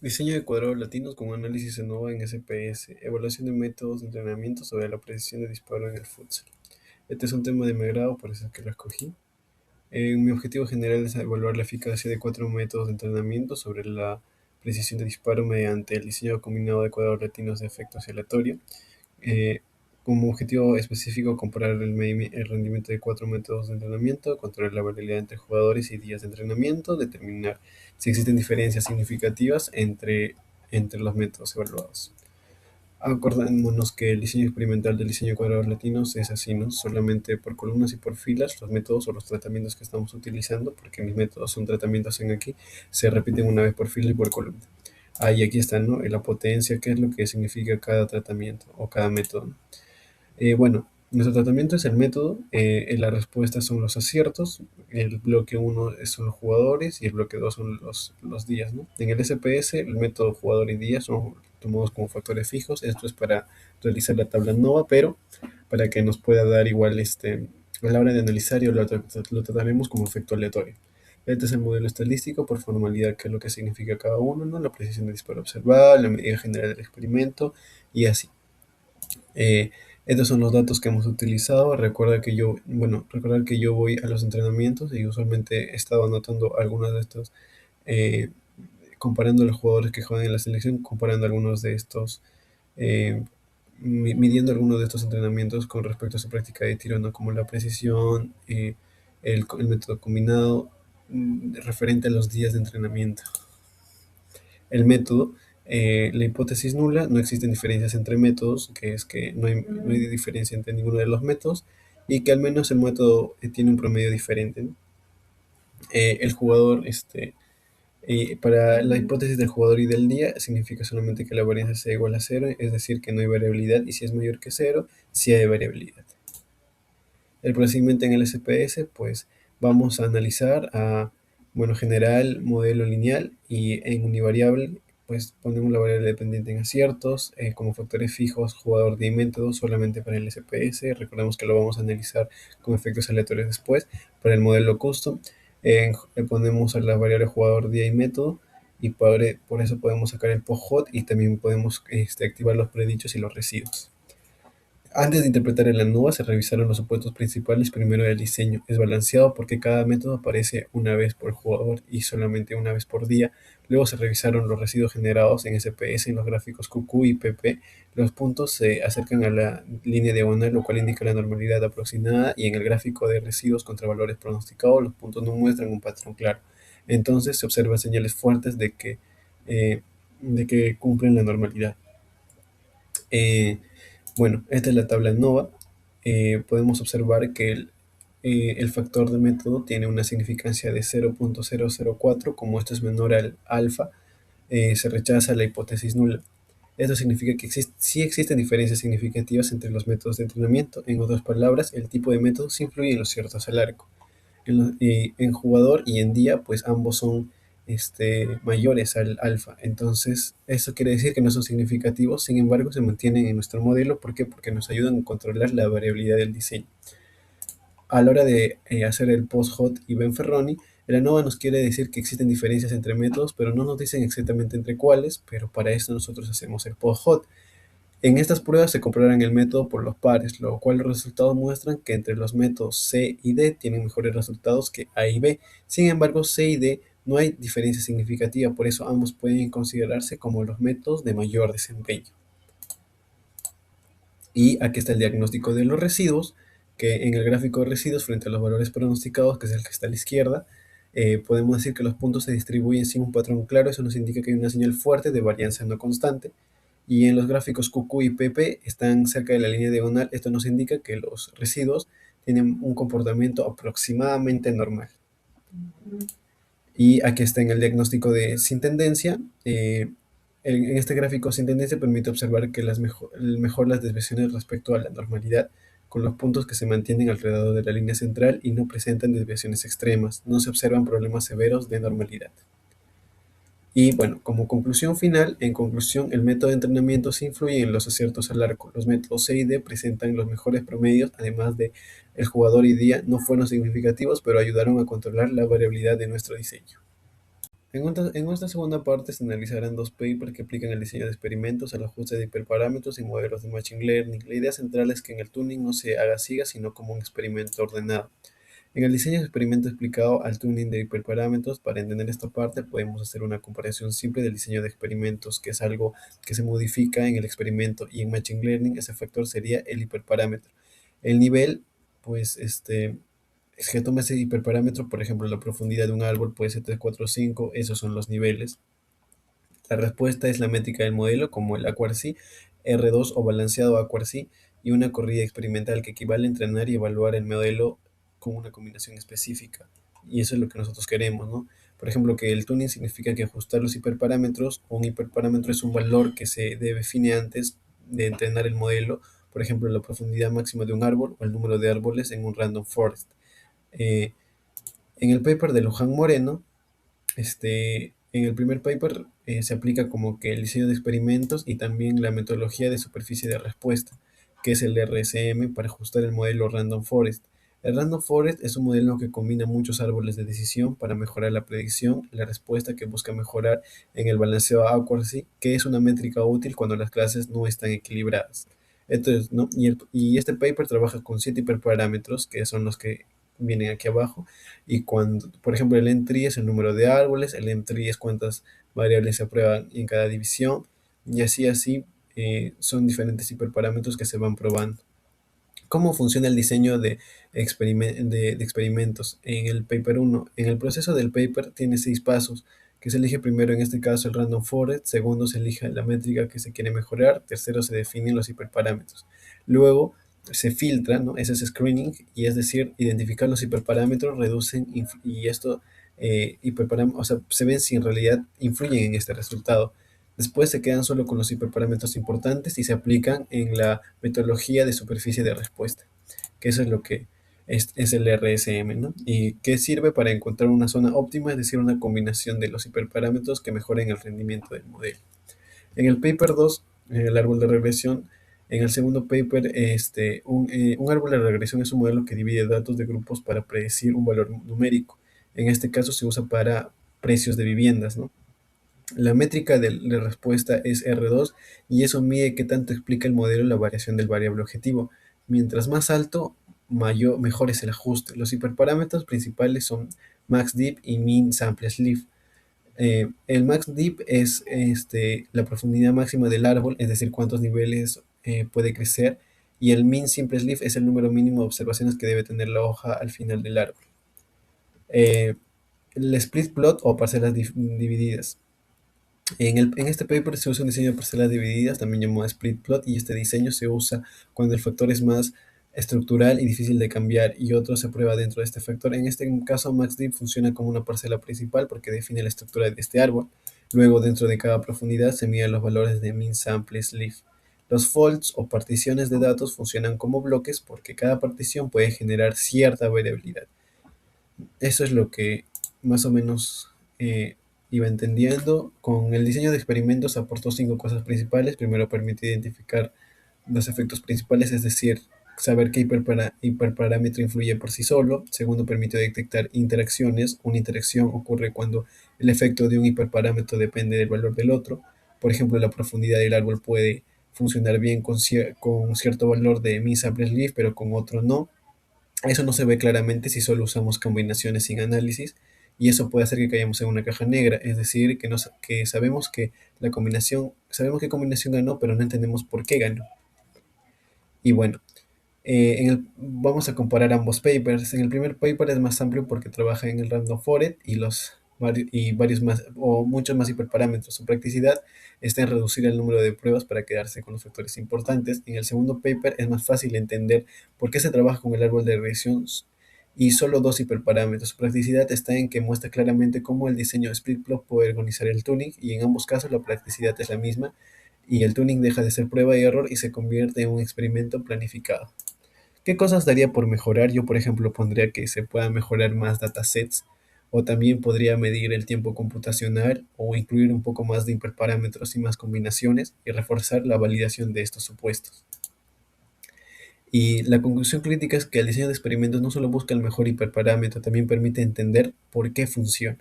Diseño de cuadrados latinos con análisis ANOVA en SPS. Evaluación de métodos de entrenamiento sobre la precisión de disparo en el futsal. Este es un tema de mi agrado, por eso es que lo escogí. Mi objetivo general es evaluar la eficacia de cuatro métodos de entrenamiento sobre la precisión de disparo mediante el diseño combinado de cuadrados latinos de efecto oscilatorio. Eh, Como objetivo específico, comparar el rendimiento de cuatro métodos de entrenamiento, controlar la variabilidad entre jugadores y días de entrenamiento, determinar si existen diferencias significativas entre los métodos evaluados. Acordémonos que el diseño experimental del diseño de cuadrados latinos es así, ¿no? Solamente por columnas y por filas, los métodos o los tratamientos que estamos utilizando, porque mis métodos son tratamientos en aquí, se repiten una vez por fila y por columna. Y aquí está, ¿no? La potencia, qué es lo que significa cada tratamiento o cada método, ¿no? Bueno, nuestro tratamiento es el método, la respuesta son los aciertos, el bloque uno son los jugadores y el bloque 2 son los días, ¿no? En el SPS, el método jugador y día son tomados como factores fijos. Esto es para realizar la tabla NOVA, pero para que nos pueda dar igual, a la hora de analizar, lo trataremos como efecto aleatorio. Este es el modelo estadístico por formalidad, que es lo que significa cada uno, ¿no? La precisión de disparo observada, la medida general del experimento y así. Eh, Estos son los datos que hemos utilizado. Recordar que yo voy a los entrenamientos y usualmente he estado anotando algunos de estos, eh, comparando los jugadores que juegan en la selección, comparando algunos de estos, eh, midiendo algunos de estos entrenamientos con respecto a su práctica de tiro, ¿no? Como la precisión, el método combinado, referente a los días de entrenamiento. El método, la hipótesis nula, no existen diferencias entre métodos, que es que no hay diferencia entre ninguno de los métodos y que al menos el método tiene un promedio diferente, ¿no? El jugador, para la hipótesis del jugador y del día, significa solamente que la varianza sea igual a cero, es decir, que no hay variabilidad, y si es mayor que cero, sí hay variabilidad. El procedimiento en el SPS, pues vamos a analizar bueno, general, modelo lineal, y en univariable, pues ponemos la variable dependiente en aciertos, como factores fijos, jugador de y método solamente para el SPS. Recordemos que lo vamos a analizar con efectos aleatorios después. Para el modelo custom, le ponemos a la variable jugador, día y método, y por eso podemos sacar el post hot y también podemos activar los predichos y los residuos. Antes de interpretar el ANOVA, se revisaron los supuestos principales primero del diseño. Es balanceado porque cada método aparece una vez por jugador y solamente una vez por día. Luego se revisaron los residuos generados en SPS en los gráficos QQ y PP. Los puntos se acercan a la línea diagonal, lo cual indica la normalidad aproximada, y en el gráfico de residuos contra valores pronosticados, los puntos no muestran un patrón claro. Entonces se observan señales fuertes eh, de que cumplen la normalidad. Eh, bueno, esta es la tabla ANOVA. Podemos observar que el factor de método tiene una significancia de 0.004. Como esto es menor al alfa, se rechaza la hipótesis nula. Esto significa que sí existen diferencias significativas entre los métodos de entrenamiento. En otras palabras, el tipo de método sí influye en los ciertos al arco. En jugador y en día, pues ambos son mayores al alfa. Entonces, eso quiere decir que no son significativos, sin embargo, se mantienen en nuestro modelo. ¿Por qué? Porque nos ayudan a controlar la variabilidad del diseño. A la hora de hacer el post-hot y Benferroni, el ANOVA nos quiere decir que existen diferencias entre métodos, pero no nos dicen exactamente entre cuáles, pero para eso nosotros hacemos el post-hot. En estas pruebas se compararon el método por los pares, lo cual los resultados muestran que entre los métodos C y D tienen mejores resultados que A y B. Sin embargo, C y D no hay diferencia significativa, por eso ambos pueden considerarse como los métodos de mayor desempeño. Y aquí está el diagnóstico de los residuos, que en el gráfico de residuos frente a los valores pronosticados, que es el que está a la izquierda, podemos decir que los puntos se distribuyen sin un patrón claro. Eso nos indica que hay una señal fuerte de varianza no constante. Y en los gráficos QQ y PP están cerca de la línea diagonal. Esto nos indica que los residuos tienen un comportamiento aproximadamente normal. Y aquí está en el diagnóstico de sin tendencia. En este gráfico sin tendencia permite observar que mejor las desviaciones respecto a la normalidad, con los puntos que se mantienen alrededor de la línea central y no presentan desviaciones extremas. No se observan problemas severos de normalidad. Y bueno, como conclusión final, en conclusión, el método de entrenamiento sí influye en los aciertos al arco. Los métodos C y D presentan los mejores promedios, además de el jugador y día no fueron significativos, pero ayudaron a controlar la variabilidad de nuestro diseño. En esta segunda parte se analizarán dos papers que aplican el diseño de experimentos al ajuste de hiperparámetros y modelos de Machine Learning. La idea central es que en el tuning no se haga ciega, sino como un experimento ordenado. En el diseño de experimento explicado al tuning de hiperparámetros, para entender esta parte podemos hacer una comparación simple del diseño de experimentos, que es algo que se modifica en el experimento, y en Machine Learning ese factor sería el hiperparámetro. El nivel, pues es que toma ese hiperparámetro, por ejemplo, la profundidad de un árbol puede ser 3, 4, 5, esos son los niveles. La respuesta es la métrica del modelo, como el Accuracy, R2 o balanceado Accuracy, y una corrida experimental que equivale a entrenar y evaluar el modelo con una combinación específica. Y eso es lo que nosotros queremos, ¿no? Por ejemplo, que el tuning significa que ajustar los hiperparámetros. Un hiperparámetro es un valor que se define antes de entrenar el modelo, por ejemplo, la profundidad máxima de un árbol o el número de árboles en un random forest. Eh, en el paper de Luján Moreno, en el primer paper se aplica como que el diseño de experimentos y también la metodología de superficie de respuesta, que es el RSM para ajustar el modelo Random Forest. El Random Forest es un modelo que combina muchos árboles de decisión para mejorar la predicción, la respuesta que busca mejorar en el balanceo accuracy, que es una métrica útil cuando las clases no están equilibradas. Entonces, ¿no? Y este paper trabaja con 7 hiperparámetros, que son los que vienen aquí abajo, y cuando, por ejemplo, el entry es el número de árboles, el entry es cuántas variables se aprueban en cada división, y así, son diferentes hiperparámetros que se van probando. ¿Cómo funciona el diseño de experimentos? En el paper uno, en el proceso del paper tiene 6 pasos, que se elige primero en este caso el random forest, segundo se elige la métrica que se quiere mejorar, tercero se definen los hiperparámetros. Luego se filtra, ¿no? Ese es screening, y es decir, identificar los hiperparámetros, reducen y esto, o sea, se ven si en realidad influyen en este resultado. Después se quedan solo con los hiperparámetros importantes y se aplican en la metodología de superficie de respuesta, que eso es lo que es el RSM, ¿no? Y que sirve para encontrar una zona óptima, es decir, una combinación de los hiperparámetros que mejoren el rendimiento del modelo. En el paper 2, en el árbol de regresión, en el segundo paper, un árbol de regresión es un modelo que divide datos de grupos para predecir un valor numérico. En este caso se usa para precios de viviendas, ¿no? La métrica de respuesta es R2 y eso mide qué tanto explica el modelo la variación del variable objetivo. Mientras más alto, mejor es el ajuste. Los hiperparámetros principales son MaxDip y Min Sample Sleeve. El MaxDip es la profundidad máxima del árbol, es decir, cuántos niveles puede crecer, y el Min Simple Sleeve es el número mínimo de observaciones que debe tener la hoja al final del árbol. El split plot o parcelas divididas. En este paper se usa un diseño de parcelas divididas, también llamado split plot, y este diseño se usa cuando el factor es más estructural y difícil de cambiar y otro se prueba dentro de este factor. En este caso, MaxDip funciona como una parcela principal porque define la estructura de este árbol. Luego, dentro de cada profundidad se miden los valores de min, sample, sleeve. Los folds o particiones de datos funcionan como bloques porque cada partición puede generar cierta variabilidad. Eso es lo que más o menos iba entendiendo. Con el diseño de experimentos aportó 5 cosas principales. Primero, permite identificar los efectos principales, es decir, saber qué hiperparámetro influye por sí solo. Segundo, permite detectar interacciones. Una interacción ocurre cuando el efecto de un hiperparámetro depende del valor del otro. Por ejemplo, la profundidad del árbol puede funcionar bien con cierto valor de min sample sleeve, pero con otro no. Eso no se ve claramente si solo usamos combinaciones sin análisis, y eso puede hacer que caigamos en una caja negra, es decir, que sabemos que sabemos qué combinación ganó, pero no entendemos por qué ganó. Y bueno, vamos a comparar ambos papers. En el primer paper es más amplio porque trabaja en el random forest y varios más o muchos más hiperparámetros. Su practicidad está en reducir el número de pruebas para quedarse con los factores importantes. En el segundo paper es más fácil entender por qué se trabaja con el árbol de regresión y solo 2 hiperparámetros. Su practicidad está en que muestra claramente cómo el diseño de SplitPlot puede organizar el tuning, y en ambos casos la practicidad es la misma y el tuning deja de ser prueba y error y se convierte en un experimento planificado. ¿Qué cosas daría por mejorar? Yo, por ejemplo, pondría que se puedan mejorar más datasets, o también podría medir el tiempo computacional o incluir un poco más de hiperparámetros y más combinaciones y reforzar la validación de estos supuestos. Y la conclusión crítica es que el diseño de experimentos no solo busca el mejor hiperparámetro, también permite entender por qué funciona.